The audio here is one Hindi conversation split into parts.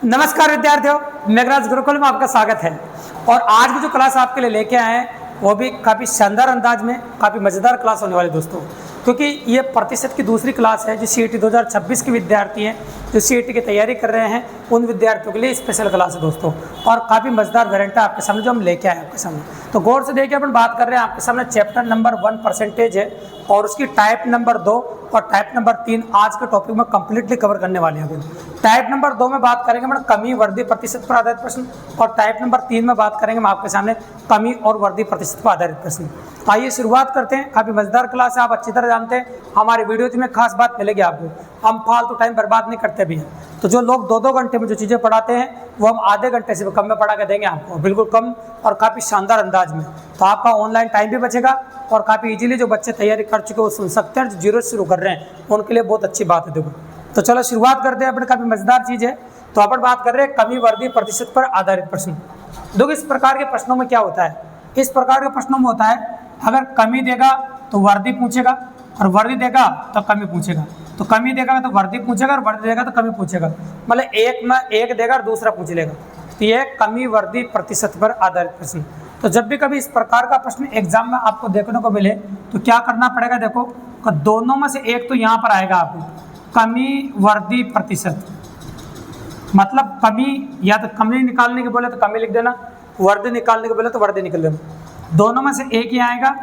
नमस्कार विद्यार्थियों, मेघराज गुरुकुल में आपका स्वागत है। और आज की जो क्लास आपके लिए लेके आए हैं वो भी काफ़ी शानदार अंदाज में काफ़ी मज़ेदार क्लास होने वाली दोस्तों, क्योंकि ये प्रतिशत की दूसरी क्लास है जो CET 2026 के विद्यार्थी हैं जो CET की तैयारी कर रहे हैं उन विद्यार्थियों के लिए स्पेशल क्लास है दोस्तों। और काफ़ी मज़ेदार वेरिएंट है आपके सामने जो हम लेके आए आपके सामने। तो गौर से देखिए, अपन बात कर रहे हैं आपके सामने चैप्टर नंबर 1 परसेंटेज है और उसकी टाइप नंबर 2 और टाइप नंबर 3 आज के टॉपिक में कंप्लीटली कवर करने वाले हैं। टाइप नंबर 2 में बात करेंगे मतलब कमी वर्दी प्रतिशत पर आधारित प्रश्न, और टाइप नंबर 3 में बात करेंगे हम आपके सामने कमी और वर्दी प्रतिशत पर आधारित प्रश्न। आइए शुरुआत करते हैं। काफ़ी मजेदार क्लास है, आप अच्छी तरह जानते हैं। हमारे वीडियो में खास बात मिलेगी आपको, हम फालतू टाइम बर्बाद नहीं करते भी हैं। तो जो लोग 2-2 घंटे में जो चीज़ें पढ़ाते हैं वो हम आधे घंटे से भी कम में पढ़ा के देंगे आपको, बिल्कुल कम और काफ़ी शानदार अंदाज में। तो आपका ऑनलाइन टाइम भी बचेगा और काफ़ी इजीली जो बच्चे तैयारी कर चुके हैं वो सुन सकते हैं, जो जीरो से शुरू कर रहे हैं उनके लिए बहुत अच्छी बात है। देखो तो चलो शुरुआत करते हैं। अपने काफ़ी मजेदार चीज़ है। तो अपन बात कर रहे हैं कमी वर्दी प्रतिशत पर आधारित प्रश्न। देखो इस प्रकार के प्रश्नों में क्या होता है, इस प्रकार के प्रश्नों में होता है अगर कमी देगा तो वर्दी पूछेगा और वर्दी देगा तो कमी पूछेगा, तो कमी देगा तो वर्दी पूछेगा और वर्दी देगा तो कमी पूछेगा। मतलब एक में एक देगा और दूसरा पूछ लेगा। तो ये कमी वर्दी प्रतिशत पर आधारित प्रश्न। तो जब भी कभी इस प्रकार का प्रश्न एग्जाम में आपको देखने को मिले तो क्या करना पड़ेगा, देखो दोनों में से एक तो यहाँ पर आएगा आपको कमी वर्दी प्रतिशत, मतलब कमी या तो कमी निकालने के बोले तो कमी लिख देना, वर्दी निकालने के बोले तो वर्दी निकल देना। दोनों में से एक ही आएगा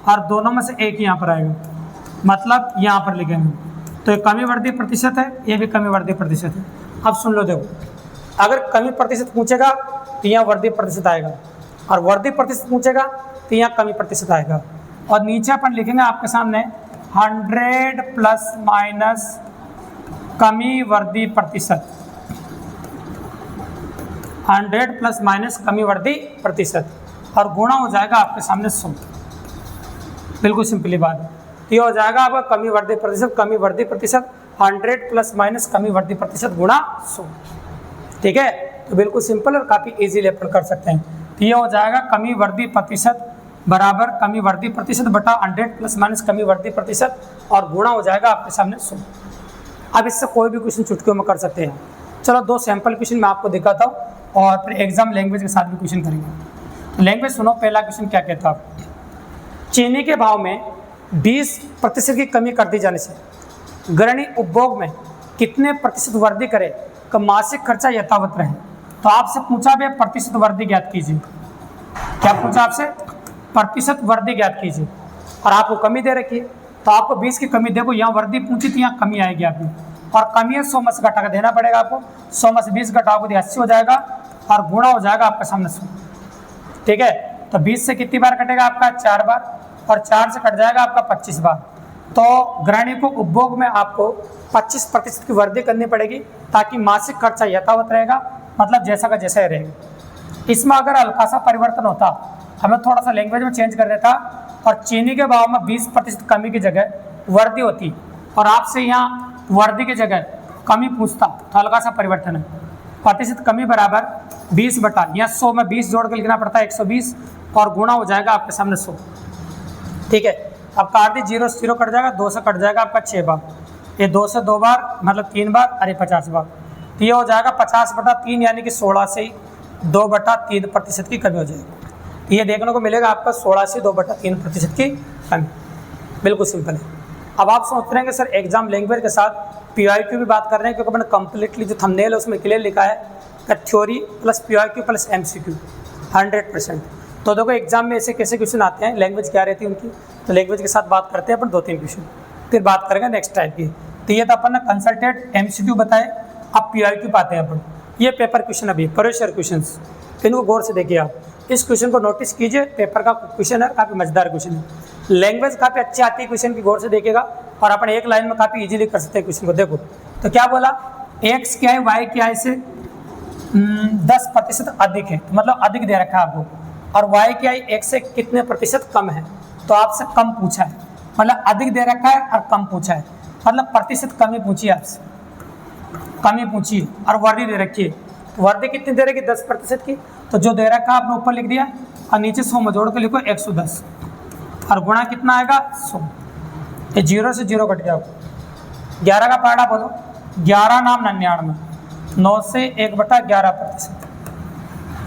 और दोनों में से एक यहाँ पर आएगा, मतलब यहाँ पर लिखेंगे। तो ये कमी वर्दी प्रतिशत है, ये भी कमी वर्दी प्रतिशत है। अब सुन लो, देखो अगर कमी प्रतिशत पूछेगा तो यहाँ वर्दी प्रतिशत आएगा और वर्दी प्रतिशत पूछेगा तो यहाँ कमी प्रतिशत आएगा। और नीचे अपन लिखेंगे आपके सामने 100 प्लस माइनस कमी वर्दी प्रतिशत, 100 प्लस माइनस कमी वर्दी प्रतिशत, और गुणा हो जाएगा आपके सामने 100। बिल्कुल सिंपली बात है, ये हो जाएगा आपका कमी वर्दी प्रतिशत, कमी वर्दी प्रतिशत 100 प्लस माइनस कमी वर्दी प्रतिशत गुणा 100। ठीक है, तो बिल्कुल सिंपल और काफ़ी इजीली अपन कर सकते हैं। तो ये हो जाएगा कमी वर्दी प्रतिशत बराबर कमी वर्दी प्रतिशत बटा 100 प्लस माइनस कमी वर्दी प्रतिशत और गुणा हो जाएगा आपके सामने 100। अब इससे कोई भी क्वेश्चन चुटकियों में कर सकते हैं। चलो 2 सैंपल क्वेश्चन मैं आपको दिखाता हूँ और फिर एग्जाम लैंग्वेज के साथ भी क्वेश्चन करेंगे। तो लैंग्वेज सुनो, पहला क्वेश्चन क्या कहता है, चीनी के भाव में 20% की कमी कर दी जाने से गृहिणी उपभोग में कितने प्रतिशत वृद्धि करे का मासिक खर्चा यथावत रहे। तो आपसे पूछा भी प्रतिशत वृद्धि ज्ञात कीजिए। क्या पूछा आपसे, प्रतिशत वृद्धि ज्ञात कीजिए और आपको कमी दे रखी है। तो आपको 20 की कमी, देखो यहाँ वृद्धि पूछी थी, यहाँ कमी आएगी आपकी, और कमी है 100 में से घटा कर देना पड़ेगा आपको। 100 में से 20 घटाओगे तो 80 हो जाएगा और गुणा हो जाएगा आपके सामने 100। ठीक है, तो 20 से कितनी बार कटेगा आपका, 4 बार, और 4 से कट जाएगा आपका 25 बार। तो गृहिणी को उपभोग में आपको 25% की वृद्धि करनी पड़ेगी ताकि मासिक खर्चा यथावत रहेगा, मतलब जैसा का जैसा ही रहेगा। इसमें अगर हल्का सा परिवर्तन होता, हमें थोड़ा सा लैंग्वेज में चेंज कर देता और चीनी के भाव में 20% कमी की जगह वृद्धि होती और आपसे यहाँ वृद्धि की जगह कमी पूछता, तो हल्का सा परिवर्तन है। प्रतिशत कमी बराबर 20 बटा यहाँ 100 में 20 जोड़ के लिखना पड़ता है 120 और गुणा हो जाएगा आपके सामने 100। ठीक है, अब काट दी, 0 से 0 कट जाएगा, 2 से कट जाएगा आपका 6 बार, ये 2 से 2 बार मतलब 3 बार, अरे 50 बार। तो ये हो जाएगा 50 बटा 3 यानी कि 16 से 2 बटा 3% की कमी हो जाएगी। ये देखने को मिलेगा आपका 16 से 2 बटा 3% की कमी। बिल्कुल सिंपल है। अब आप सोच रहे हैं कि सर एग्जाम लैंग्वेज के साथ PYQ भी बात कर रहे हैं, क्योंकि मैंने कंप्लीटली जो थंबनेल है उसमें क्लियर लिखा है कि theory plus PYQ plus MCQ 100%। तो देखो एग्जाम में ऐसे कैसे क्वेश्चन आते हैं, लैंग्वेज क्या रहती है उनकी, तो लैंग्वेज के साथ बात करते हैं अपन 2-3 क्वेश्चन, फिर बात करेंगे नेक्स्ट टाइप की। तो ये तो अपन ने कंसल्टेड MCQ बताए, अब PYQ पाते हैं अपन। ये पेपर क्वेश्चन अभी प्रेशर क्वेश्चन, इनको गौर से देखिए आप, इस क्वेश्चन को नोटिस कीजिए। पेपर का क्वेश्चन है, काफ़ी मजेदार क्वेश्चन है, लैंग्वेज काफ़ी अच्छी आती है क्वेश्चन की, गौर से देखिएगा और अपन एक लाइन में काफ़ी इजीली कर सकते हैं क्वेश्चन को। देखो तो क्या बोला, x क्या है y क्या है से 10% अधिक है, तो मतलब अधिक दे रखा है आपको, और y क्या है x से कितने प्रतिशत कम है, तो आपसे कम पूछा है, मतलब अधिक दे रखा है और कम पूछा है, मतलब प्रतिशत कमी पूछी है आपसे, कमी पूछी है और वर्दी दे रखी है। वर्दी कितनी दे रखी, 10% की, तो जो दे रखा है आपने ऊपर लिख दिया और नीचे 100 में जोड़ के लिखो 110 और गुणा कितना आएगा 100। ये 0 से 0 कट गया, 11 का पहाड़ा बोलो, 11 नाम 99, 9 से 1/11%,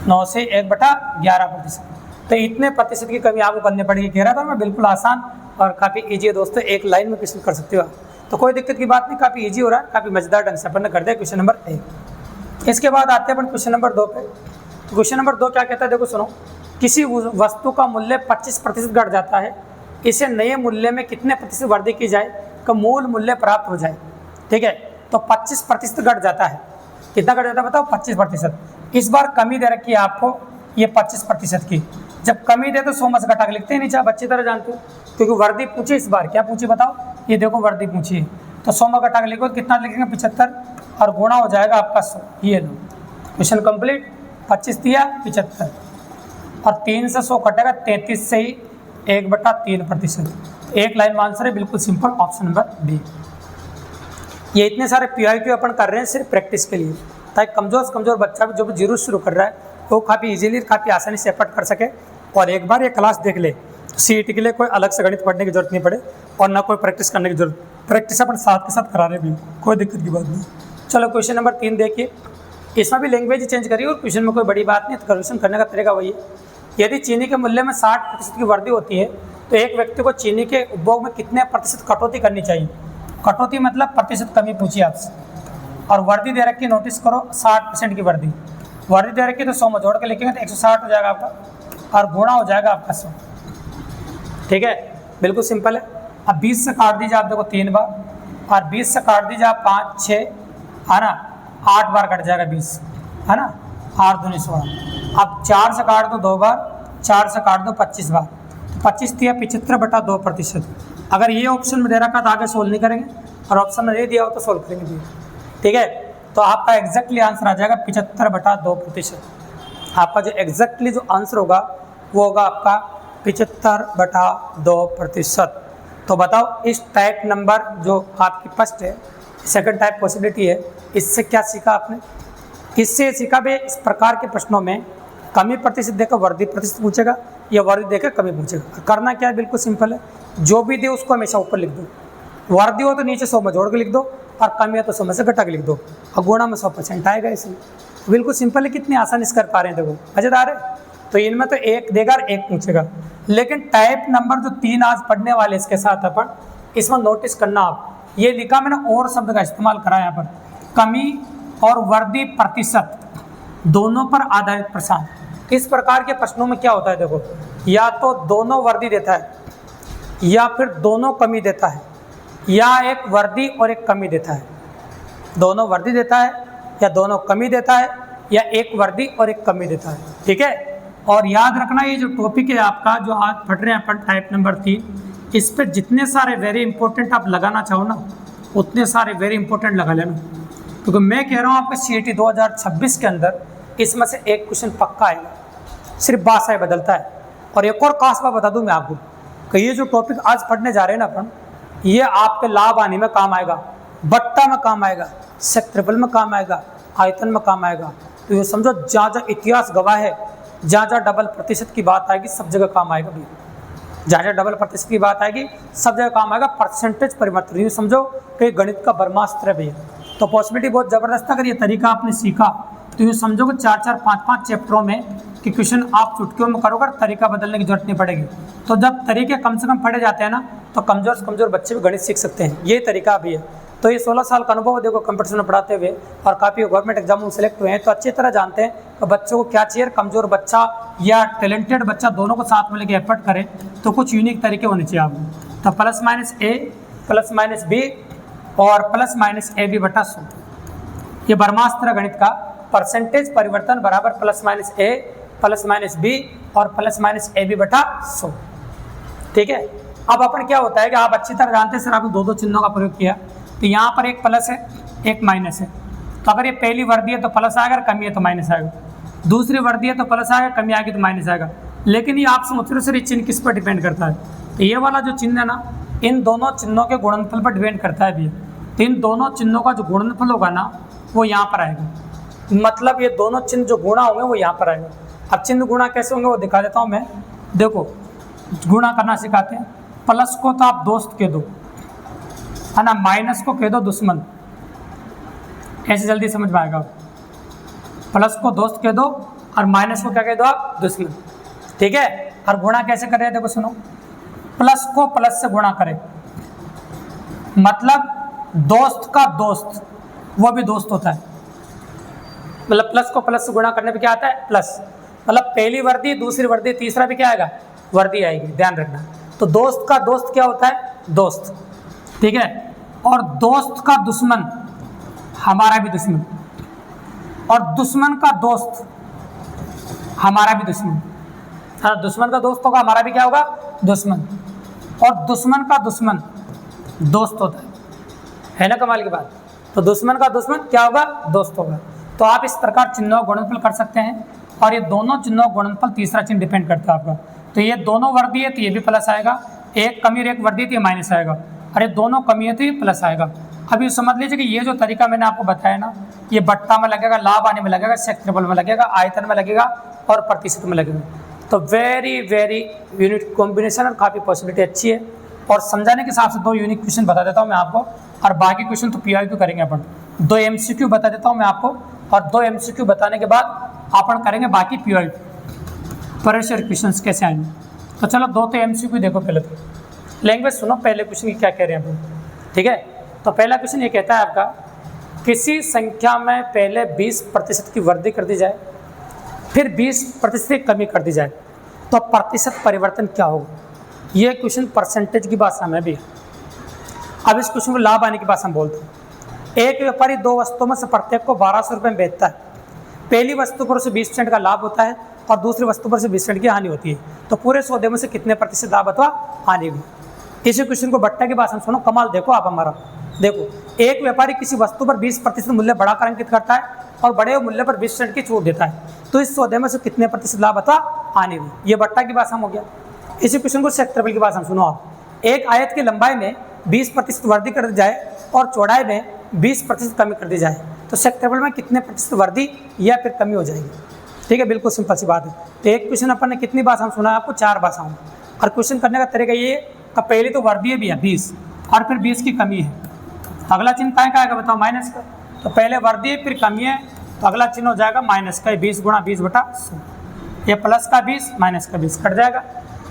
9 से 1/11%। तो इतने प्रतिशत की कमी आपको करनी पड़ेगी। कह रहा था मैं, बिल्कुल आसान और काफ़ी ईजी है दोस्तों, एक लाइन में क्वेश्चन कर सकते हो, तो कोई दिक्कत की बात नहीं, काफ़ी ईजी हो रहा है, काफ़ी मजेदार ढंग से अपन ने कर दिया क्वेश्चन नंबर 1। इसके बाद आते हैं अपन क्वेश्चन नंबर 2 पे। क्वेश्चन नंबर 2 क्या कहता है, देखो सुनो। किसी वस्तु का मूल्य 25% घट जाता है, इसे नए मूल्य में कितने प्रतिशत वृद्धि की जाए का मूल मूल्य प्राप्त हो जाए। ठीक है, तो 25% घट जाता है। कितना घट जाता है बताओ, 25%। इस बार कमी दे रखी है आपको ये 25% की। जब कमी दे तो 100 में से घटा के लिखते हैं नीचे, आप अच्छी तरह जानते हो, क्योंकि वर्दी पूछी इस बार। क्या पूछी बताओ, ये देखो वर्दी पूछी है, तो 100 में घटा के लिखो, कितना लिखेंगे 75 और गुणा हो जाएगा आपका 100। ये लो क्वेश्चन कंप्लीट। 25 दिया 75 और 3 से 100 कटेगा, 33 से ही 1/3%। एक लाइन में आंसर है, बिल्कुल सिंपल, ऑप्शन नंबर बी। ये इतने सारे PIQ अपन कर रहे हैं सिर्फ प्रैक्टिस के लिए, ताकि कमज़ोर से कमज़ोर बच्चा भी जो भी जीरो शुरू कर रहा है वो काफ़ी इजीली, काफ़ी आसानी से एफर्ट कर सके और एक बार ये क्लास देख ले। CET के लिए कोई अलग से गणित पढ़ने की जरूरत नहीं पड़े और ना कोई प्रैक्टिस करने की जरूरत। प्रैक्टिस अपन साथ के साथ करा रहे भी, कोई दिक्कत की बात नहीं। चलो क्वेश्चन नंबर 3 देखिए। इसमें भी लैंग्वेज चेंज करिए और क्वेश्चन में कोई बड़ी बात नहीं, तो क्वेश्चन करने का तरीका वही है। यदि चीनी के मूल्य में 60% की वृद्धि होती है तो एक व्यक्ति को चीनी के उपभोग में कितने प्रतिशत कटौती करनी चाहिए। कटौती मतलब प्रतिशत कमी पूछी आपसे, और वृद्धि दे रखी, नोटिस करो 60% की वृद्धि दे रखी, तो 100 में जोड़ के लिखेंगे तो 160 हो जाएगा आपका और गुणा हो जाएगा आपका 100। ठीक है, बिल्कुल सिंपल है। अब 20 से काट दीजिए आप, देखो 3 बार, और 20 से काट दीजिए आप 5 6, है ना, 8 बार कट जाएगा 20, है ना, 8 दूनी 16। अब 4 से काट दो 2 बार, 4 से काट दो 25 बार, तो 25 दिया 75/2%। अगर ये ऑप्शन में दे रखा तो आगे सोल्व नहीं करेंगे, और ऑप्शन में नहीं दिया हो तो सोल्व करेंगे। ठीक है, तो आपका एग्जैक्टली आंसर आ जाएगा 75/2%। आपका जो एग्जैक्टली जो आंसर होगा वो होगा आपका 75/2%। तो बताओ इस टाइप नंबर जो आपकी फर्स्ट है, सेकंड टाइप पॉसिबिलिटी है, इससे क्या सीखा आपने? इससे सीखा भी इस प्रकार के प्रश्नों में कमी प्रतिशत देकर वृद्धि प्रतिशत पूछेगा या वृद्धि देकर कमी पूछेगा। करना क्या है, बिल्कुल सिंपल है, जो भी दे उसको हमेशा ऊपर लिख दो। वृद्धि हो तो नीचे 100 में जोड़ के लिख दो, और कमी है तो 100 में से घटा के लिख दो, और गुणा में 100% आएगा। इसमें बिल्कुल सिंपल है, कितनी आसानी से कर पा रहे हैं, देखो मजेदार है। तो इनमें तो एक देगा और एक पूछेगा, लेकिन टाइप नंबर जो 3 आज पढ़ने वाले इसके साथ अपन, इसमें नोटिस करना आप, ये लिखा मैंने और शब्द का इस्तेमाल करा यहाँ पर, कमी और वृद्धि प्रतिशत दोनों पर आधारित प्रश्न। इस प्रकार के प्रश्नों में क्या होता है, देखो या तो दोनों वृद्धि देता है, या फिर दोनों कमी देता है, या एक वृद्धि और एक कमी देता है। दोनों वृद्धि देता है, या दोनों कमी देता है, या एक वृद्धि और एक कमी देता है। ठीक है, और याद रखना ये जो टॉपिक है आपका, जो आज पढ़ रहे हैं अपन टाइप नंबर 3, इस पर जितने सारे वेरी इंपॉर्टेंट आप लगाना चाहो ना, उतने सारे वेरी इंपॉर्टेंट लगा लेना, क्योंकि मैं कह रहा हूँ आपके CET 2026 के अंदर इसमें से एक क्वेश्चन पक्का आएगा, सिर्फ भाषा बदलता है। और एक और खास बात बता दूं मैं आपको कि ये जो टॉपिक आज पढ़ने जा रहे हैं ना अपन, ये आपके लाभ आने में काम आएगा, बट्टा में काम आएगा, क्षेत्रफल में काम आएगा, आयतन में काम आएगा। तो ये समझो, जहाँ जहाँ इतिहास गवाह है, जहाँ जहाँ डबल प्रतिशत की बात आएगी सब जगह काम आएगा भैया। जहाँ जहाँ डबल प्रतिशत की बात आएगी सब जगह काम आएगा। परसेंटेज परिवर्तन, ये समझो कि गणित का ब्रह्मास्त्र है भैया। तो पॉसिबिलिटी बहुत ज़बरदस्त है। अगर ये तरीका आपने सीखा तो ये समझो कि 4-4, 5-5 चैप्टरों में कि क्वेश्चन आप चुटकियों में करोगे, तरीका बदलने की जरूरत नहीं पड़ेगी। तो जब तरीके कम से कम पढ़े जाते हैं ना, तो कमज़ोर से कमज़ोर बच्चे भी गणित सीख सकते हैं। ये तरीका भी है। तो ये 16 साल का अनुभव देखो कंपटीशन में पढ़ाते हुए, और काफ़ी गवर्नमेंट एग्जाम में सेलेक्ट हुए हैं, तो अच्छी तरह जानते हैं कि बच्चों को क्या चाहिए। कमज़ोर बच्चा या टैलेंटेड बच्चा दोनों को साथ में लेकर एफर्ट करें तो कुछ यूनिक तरीके होने चाहिए आपको। तो +-A +-B और +-AB/100, ये ब्रह्मास्त्र गणित का परसेंटेज परिवर्तन बराबर +-A +-B और +-AB/100। ठीक है, अब अपन क्या होता है कि आप अच्छी तरह जानते हैं, सर आपने 2-2 चिन्हों का प्रयोग किया, तो यहाँ पर एक प्लस है एक माइनस है। तो अगर ये पहली वर्दी है तो प्लस आएगा, कमी है तो माइनस आएगा। दूसरी वर्दी है तो प्लस आएगा, कमी आएगी तो माइनस आएगा। लेकिन ये आप समझ रहे हो सर ये चिन्ह किस पर डिपेंड करता है? तो ये वाला जो चिन्ह है ना, इन दोनों चिन्हों के गुणनफल पर डिपेंड करता है भैया। तो इन दोनों चिन्हों का जो गुणनफल होगा ना, वो यहाँ पर आएगा। मतलब ये दोनों चिन्ह जो गुणा होंगे वो यहाँ पर आएगा। अब चिन्ह गुणा कैसे होंगे वो दिखा देता हूँ मैं। देखो गुणा करना सिखाते हैं। प्लस को तो आप दोस्त कह दो, है ना, माइनस को कह दो दुश्मन, ऐसे जल्दी समझ में आएगा। प्लस को दोस्त कह दो और माइनस को क्या कह दो आप, दुश्मन। ठीक है, और गुणा कैसे कर रहे हैं देखो सुनो, प्लस को प्लस से गुणा करें, मतलब दोस्त का दोस्त वो भी दोस्त होता है, मतलब प्लस को प्लस से गुणा करने पे क्या आता है, प्लस। मतलब पहली वर्दी, दूसरी वर्दी, तीसरा भी क्या आएगा, वर्दी आएगी, ध्यान रखना। तो दोस्त का दोस्त क्या होता है, दोस्त। ठीक है, और दोस्त का दुश्मन हमारा भी दुश्मन, और दुश्मन का दोस्त हमारा भी दुश्मन। हाँ, दुश्मन का दोस्त होगा, हमारा भी क्या होगा, दुश्मन। और दुश्मन का दुश्मन दोस्त होता है ना, कमाल की बात। तो दुश्मन का दुश्मन क्या होगा, दोस्त होगा। तो आप इस प्रकार चिन्हों का गुणनफल कर सकते हैं, और ये दोनों चिन्हों का गुणनफल तीसरा चिन्ह डिपेंड करता है आपका। तो ये दोनों वर्दी है तो ये भी प्लस आएगा, एक कमी और एक वर्दी तो ये माइनस आएगा, और ये दोनों कमी है तो ये प्लस आएगा। अभी समझ लीजिए कि ये जो तरीका मैंने आपको बताया ना, ये बट्टा में लगेगा, लाभ आने में लगेगा, क्षेत्रफल में लगेगा, आयतन में लगेगा और प्रतिशत में लगेगा। तो वेरी वेरी यूनिक कॉम्बिनेशन और काफ़ी पॉसिबिलिटी अच्छी है। और समझाने के हिसाब से 2 यूनिक क्वेश्चन बता देता हूँ मैं आपको, और बाकी क्वेश्चन तो PYQ करेंगे अपन। 2 MCQ बता देता हूँ मैं आपको, और 2 MCQ बताने के बाद अपन करेंगे बाकी PYQ प्रेशर क्वेश्चन कैसे आएंगे। तो चलो 2 तो MCQ देखो पहले, तो लैंग्वेज सुनो पहले क्वेश्चन की क्या कह रहे हैं अपन। ठीक है, तो पहला क्वेश्चन ये कहता है आपका, किसी संख्या में पहले 20% की वृद्धि कर दी जाए, फिर 20% की कमी कर दी जाए, तो प्रतिशत परिवर्तन क्या होगा। ये क्वेश्चन परसेंटेज की भाषा में भी है। अब इस क्वेश्चन को लाभ आने की भाषा में बोलते हैं। एक व्यापारी 2 वस्तुओं में से प्रत्येक को 1200 रुपये में बेचता है। पहली वस्तु पर उसे 20% का लाभ होता है और दूसरी वस्तु पर से 20% की हानि होती है। तो पूरे सौदे में से कितने प्रतिशत लाभ अथवा हानि हुई। इसी क्वेश्चन को बट्टा की भाषा में सुनो, कमाल देखो आप हमारा। देखो, एक व्यापारी किसी वस्तु पर 20% मूल्य बढ़ाकर अंकित करता है और बढ़े हुए मूल्य पर 20% की छूट देता है। तो इस सौदे में से कितने प्रतिशत लाभ अथवा हानि हुई। ये बट्टा की भाषा में हो गया। इसी क्वेश्चन को क्षेत्रफल की भाषा में सुनो आप। एक आयत की लंबाई में 20% वृद्धि कर दी जाए और चौड़ाई में 20% कमी कर दी जाए, तो क्षेत्रफल में कितने प्रतिशत वृद्धि या फिर कमी हो जाएगी। ठीक है, बिल्कुल सिंपल सी बात है। तो एक क्वेश्चन अपन ने कितनी भाषा में सुना है आपको, 4 भाषाओं में। और क्वेश्चन करने का तरीका ये है, पहले तो वर्दी भी है 20 और फिर 20 की कमी है। अगला चिन्ह क्या आएगा बताओ, माइनस का। तो पहले वर्दी है फिर कमी है, तो अगला चिन्ह हो जाएगा माइनस का। 20 गुणा 20/100, ये प्लस का 20 माइनस का 20 कट जाएगा,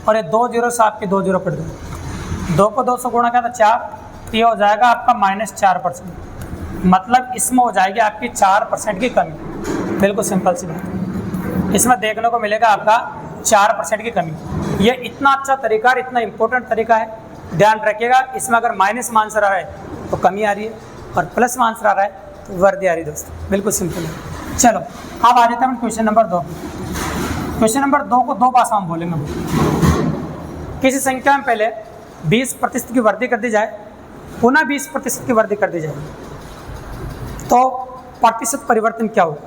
और ये 2 जीरो से आपके 2 जीरो कट जाएगा। 2 को 2 से गुणा किया तो 4, ये हो जाएगा आपका -4%। मतलब इसमें हो जाएगी आपकी 4% की कमी। बिल्कुल सिंपल सी बात, इसमें देखने को मिलेगा आपका 4% की कमी। ये इतना अच्छा तरीका और इतना इंपॉर्टेंट तरीका है, ध्यान रखिएगा। इसमें अगर माइनस में आंसर आ रहा है तो कमी आ रही है, और प्लस में आंसर आ रहा है तो वर्दी आ रही है दोस्तों। बिल्कुल सिंपल है। चलो अब आ जाते हैं क्वेश्चन नंबर 2। क्वेश्चन नंबर 2 को 2 भाषाओं में बोलेंगे। किसी संख्या में पहले 20% की वृद्धि कर दी जाए, पुनः 20% की वृद्धि कर दी जाए, तो प्रतिशत परिवर्तन क्या होगा।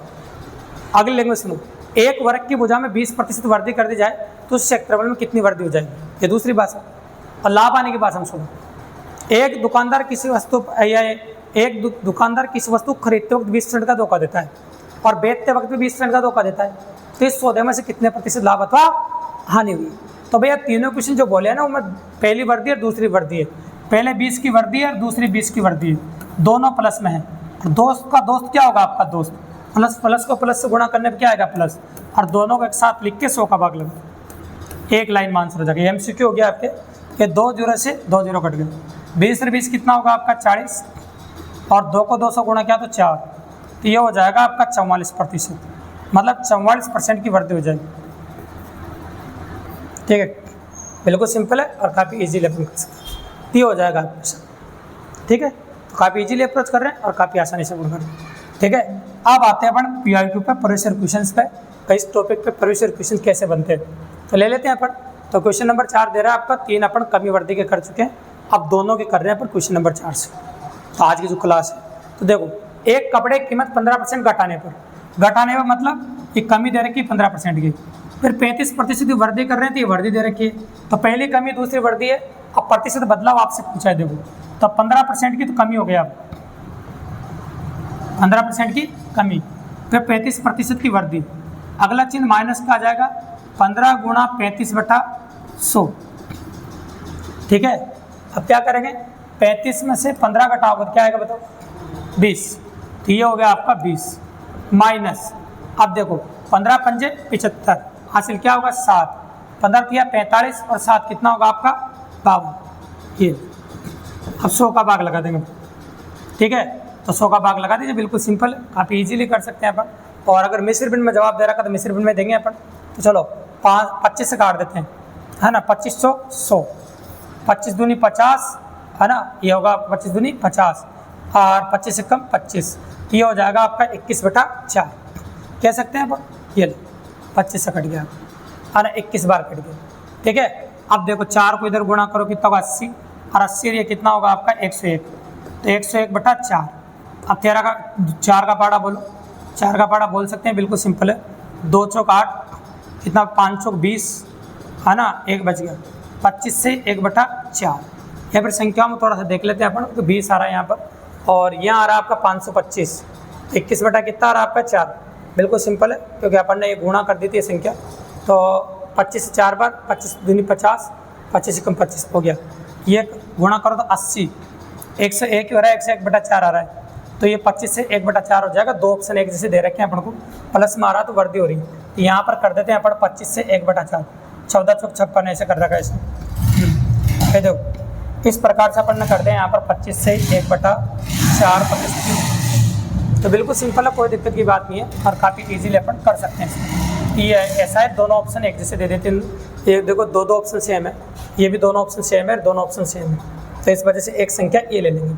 अगले लैंग्वेज सुनो, एक वर्ग की भुजा में 20% वृद्धि कर दी जाए तो उस क्षेत्रफल में कितनी वृद्धि हो जाएगी। ये दूसरी भाषा। और लाभ आने की भाषा में सुनो, एक दुकानदार किसी वस्तु खरीदते वक्त 20% का धोखा देता है और बेचते वक्त भी 20% का धोखा देता है, तो इस सौदे में से कितने प्रतिशत लाभ अथवा हानि हुई। तो भैया तीनों क्वेश्चन जो बोले हैं ना, उनमें पहली वर्दी और दूसरी वर्दी है। पहले 20 की वर्दी है और दूसरी 20 की वर्दी है, दोनों प्लस में है। दोस्त का दोस्त क्या होगा आपका दोस्त, प्लस को प्लस से गुणा करने पर क्या आएगा प्लस, और दोनों को एक साथ लिख के 100 का भाग लगा, एक लाइन में आंसर हो जाएगा। MCQ हो गया आपके, ये 2 जीरो से 2 जीरो कट गए। 20 और 20 कितना होगा आपका 40, और 2 को 2 से गुणा किया तो 4, तो ये हो जाएगा आपका 44%। मतलब 44% की वृद्धि हो जाएगी। ठीक है, बिल्कुल सिंपल है और काफ़ी इजीली अपन कर सकते हैं। ये हो जाएगा आपका। ठीक है, तो काफ़ी इजीली अप्रोच कर रहे हैं और काफ़ी आसानी से अपन कर रहे हैं। ठीक है, अब आते हैं अपन PYQ पे, प्रेशर क्वेश्चंस पे। इस टॉपिक पे प्रेशर क्वेश्चन कैसे बनते हैं तो ले लेते हैं अपन। तो क्वेश्चन नंबर 4 दे रहा है आपका, 3 अपन कमी वृद्धि के कर चुके हैं, अब दोनों के कर रहे हैं अपन क्वेश्चन नंबर 4 से। तो आज की जो क्लास है, तो देखो, एक कपड़े की कीमत 15% घटाने पर मतलब ये कमी दे रखी है 15% की, फिर 35% की वृद्धि कर रहे हैं तो ये वृद्धि दे रखी है। तो पहली कमी दूसरी वृद्धि है। अब प्रतिशत बदलाव आपसे पूछा है, देखो तो 15% की तो कमी हो गई, अब 15% की कमी, फिर 35% की वृद्धि। अगला चिन्ह माइनस का आ जाएगा, 15 गुणा 35/100। ठीक है, अब क्या करेंगे, 35 में से 15 घटाओगे तो क्या आएगा बताओ, 20। तो ये हो गया आपका 20 माइनस अब देखो 15 पंजे 75, हासिल क्या होगा 7, 15 किया 45 और 7 कितना होगा आपका 52। ये अब 100 का भाग लगा देंगे, ठीक है, तो 100 का भाग लगा दीजिए, बिल्कुल सिंपल, काफ़ी इजीली कर सकते हैं अपन। और अगर मिश्र भिन्न में जवाब दे रखा तो मिश्र भिन्न में देंगे अपन। तो चलो 25 से काट देते हैं, है ना, 2500 100, 25 दूनी 50, है ना, ये होगा 25 दूनी 50 और 25 से कम 25, ये हो जाएगा आपका 21/4 कह सकते हैं अपन। ये लो 25 से कट गया, है ना, 21 बार कट गया, ठीक है। अब देखो 4 को इधर गुणा करो कितना होगा 80, और 80 ये कितना होगा आपका 101, तो 101/4। अब 13 का 4 का पाड़ा बोलो, 4 का पाड़ा बोल सकते हैं, बिल्कुल सिंपल है, 2 चौक 8, कितना 5 चौक 20, है ना, 1 बच गया, 25 से 1/4। या फिर संख्या में थोड़ा सा देख लेते हैं अपन, तो 20 आ रहा है यहाँ पर, और यहाँ आ रहा है आपका 525, 21 बटा कितना आ रहा है आपका 4, बिल्कुल सिंपल है, क्योंकि अपन ने ये गुणा कर दी थी संख्या। तो 25 से 4 बार, 25 दूनी 50, 25 से कम 25 हो गया, ये गुणा करो तो 80, 101 ही हो रहा है, 101/4 आ रहा है, तो ये 25 से 1/4 हो जाएगा। 2 ऑप्शन एक जैसे दे रखे हैं अपन को, प्लस में आ रहा तो वर्दी हो रही है, तो यहाँ पर कर देते हैं अपन 25 से 1/4, 14 चौक 56 ऐसे कर रखा है इसमें। देखो इस प्रकार से अपन ने कर दिया यहाँ पर 25 से 1/4 प्रतिशत, तो बिल्कुल सिंपल है, कोई दिक्कत की बात नहीं है, और काफ़ी इजीली अपन कर सकते हैं इसमें। ये ऐसा है, दोनों ऑप्शन एक जैसे दे देते हैं, ये देखो दो ऑप्शन सेम है, ये भी दोनों ऑप्शन सेम है, दोनों ऑप्शन सेम है, तो इस वजह से एक संख्या ये ले लेंगे,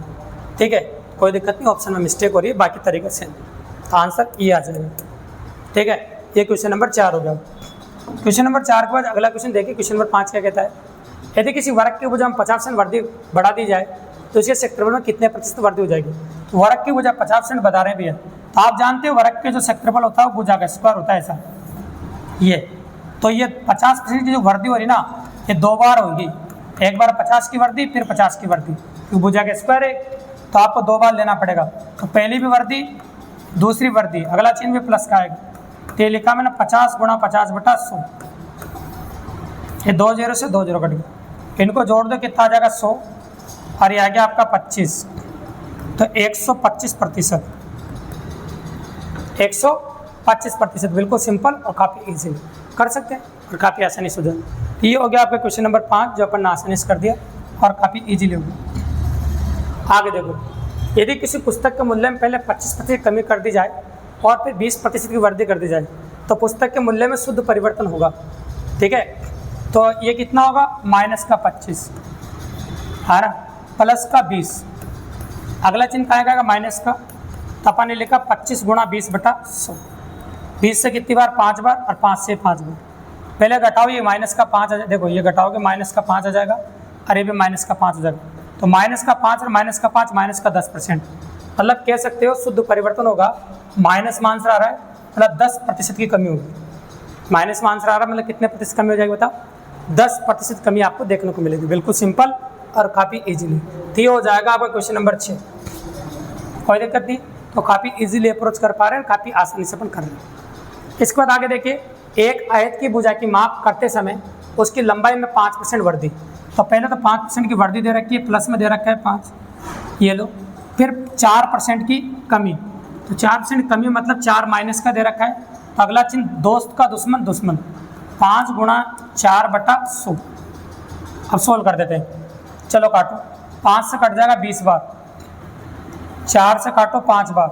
ठीक है, कोई दिक्कत नहीं, ऑप्शन में मिस्टेक हो रही है, बाकी तरीके से तो आंसर ये आ जाएगा, ठीक है। ये क्वेश्चन नंबर 4 हो गया। क्वेश्चन नंबर 4 के बाद अगला क्वेश्चन देखिए, क्वेश्चन नंबर 5 क्या कहता है, यदि किसी वर्ग की भुजा में 50% वृद्धि बढ़ा दी जाए तो इसके क्षेत्रफल में कितने प्रतिशत वृद्धि हो जाएगी। तो वर्ग की भुजा 50% बता रहे हैं भैया, तो आप जानते हो वर्ग के जो क्षेत्रफल होता है वो भुजा का स्क्वायर होता है ऐसा, ये तो ये 50% की जो वृद्धि हो रही ना, ये 2 बार होगी, एक बार 50 की वृद्धि फिर 50 की वृद्धि, क्योंकि भुजा का स्क्वायर है, तो आपको 2 बार लेना पड़ेगा। तो पहली भी वृद्धि, दूसरी वृद्धि, अगला चिन्ह भी प्लस का आएगा, तो ये लिखा मैंने 50 × 50/100, ये 2 0 से 2 0 कट गया, इनको जोड़ दो कितना आ जाएगा 100, और ये आ गया आपका 25, तो 125%, 125%, बिल्कुल सिंपल और काफ़ी इजीली कर सकते हैं और काफ़ी आसानी से हो जाए। ये हो गया आपका क्वेश्चन नंबर 5 जो अपन ने आसानी से कर दिया और काफ़ी इजीली हो गया। आगे देखो, यदि किसी पुस्तक के मूल्य में पहले 25% कमी कर दी जाए और फिर 20% की वृद्धि कर दी जाए तो पुस्तक के मूल्य में शुद्ध परिवर्तन होगा, ठीक है। तो ये कितना होगा -25, है ना, प्लस का 20, अगला चिन्ह कहाँ आएगा माइनस का, तो अपन ने लिखा 25 × 20/100, 20 से कितनी बार 5 बार और 5 से 5 बार, पहले घटाओ, ये -5 आ जाएगा, देखो ये घटाओगे -5 आ जाएगा और ये भी -5 आ जाएगा, तो -5 और -5 -10%, मतलब कह सकते हो शुद्ध परिवर्तन होगा, माइनस में आंसर आ रहा है, मतलब 10% की कमी होगी, माइनस में आंसर आ रहा है, मतलब कितने प्रतिशत कमी हो जाएगी बताओ, 10% कमी आपको देखने को मिलेगी, बिल्कुल सिंपल और काफ़ी इजीली। तो ये हो जाएगा आपका क्वेश्चन नंबर 6, कोई दिक्कत नहीं, तो काफ़ी इजीली अप्रोच कर पा रहे हैं, काफ़ी आसानी से अपन कर रहे हैं। इसके बाद आगे देखिए, एक आयत की भुजा की माप करते समय उसकी लंबाई में 5% वृद्धि, तो पहले तो 5% की वृद्धि दे रखी है, प्लस में दे रखा है 5, ये लो, फिर 4% की कमी, तो 4% कमी मतलब 4 माइनस का दे रखा है, तो अगला चिन्ह दोस्त का दुश्मन दुश्मन, 5 × 4/100। अब सोल्व कर देते हैं, चलो काटो, 5 से कट जाएगा 20 बार, 4 से काटो 5 बार,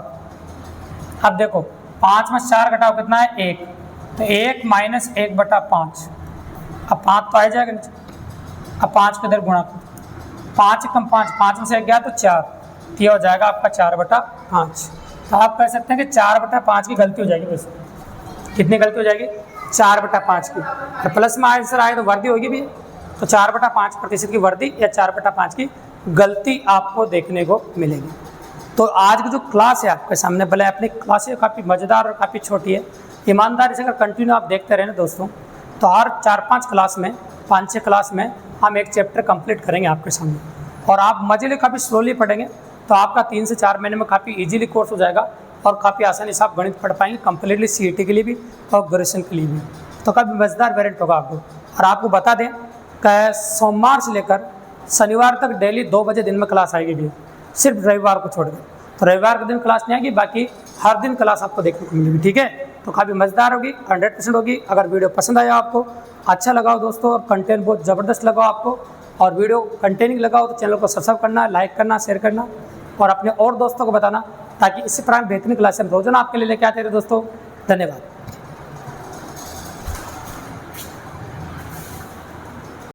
अब देखो 5 में 4 घटाओ कितना है 1, तो 1 - 1/5, अब 5 तो आ जाएगा नीचे, अब 5 को इधर गुणा करो, 5 कम 5, 5 में से 1 गया तो 4, तो ये हो जाएगा आपका 4/5। तो आप कह सकते हैं कि 4/5 की गलती हो जाएगी, वैसे कितनी गलती हो जाएगी 4/5 की, तो प्लस में आंसर आए तो वृद्धि होगी भी, तो 4/5% की वृद्धि या 4/5 की गलती आपको देखने को मिलेगी। तो आज की जो क्लास है आपके सामने, भले अपनी क्लास है काफ़ी मज़ेदार और काफ़ी छोटी है, ईमानदारी से अगर कंटिन्यू आप देखते रहे ना दोस्तों, तो हर 4-5 क्लास में, 5-6 क्लास में हम एक चैप्टर कंप्लीट करेंगे आपके सामने, और आप मजे ले काफ़ी स्लोली पढ़ेंगे तो आपका 3 से 4 महीने में काफ़ी इजीली कोर्स हो जाएगा और काफ़ी आसानी से आप गणित पढ़ पाएंगे, कंप्लीटली CET के लिए भी और ग्रेजुएशन के लिए भी। तो काफ़ी मज़ेदार वेरिएंट होगा आपको। और आपको बता दें कि सोमवार से लेकर शनिवार तक डेली 2 बजे दिन में क्लास आएगी भी, सिर्फ रविवार को छोड़ कर। तो रविवार के दिन क्लास नहीं आएगी, बाकी हर दिन क्लास आपको देखने को मिलेगी, ठीक है। तो काफ़ी मज़ेदार होगी, 100% होगी। अगर वीडियो पसंद आया आपको, अच्छा लगा हो दोस्तों और कंटेंट बहुत ज़बरदस्त लगा आपको और वीडियो कंटेनिंग लगा हो तो चैनल को सब्सक्राइब करना, लाइक करना, शेयर करना और अपने और दोस्तों को बताना, ताकि इसी प्रकार बेहतरीन क्लास हम रोजाना आपके लिए लेके आते रहे दोस्तों। धन्यवाद।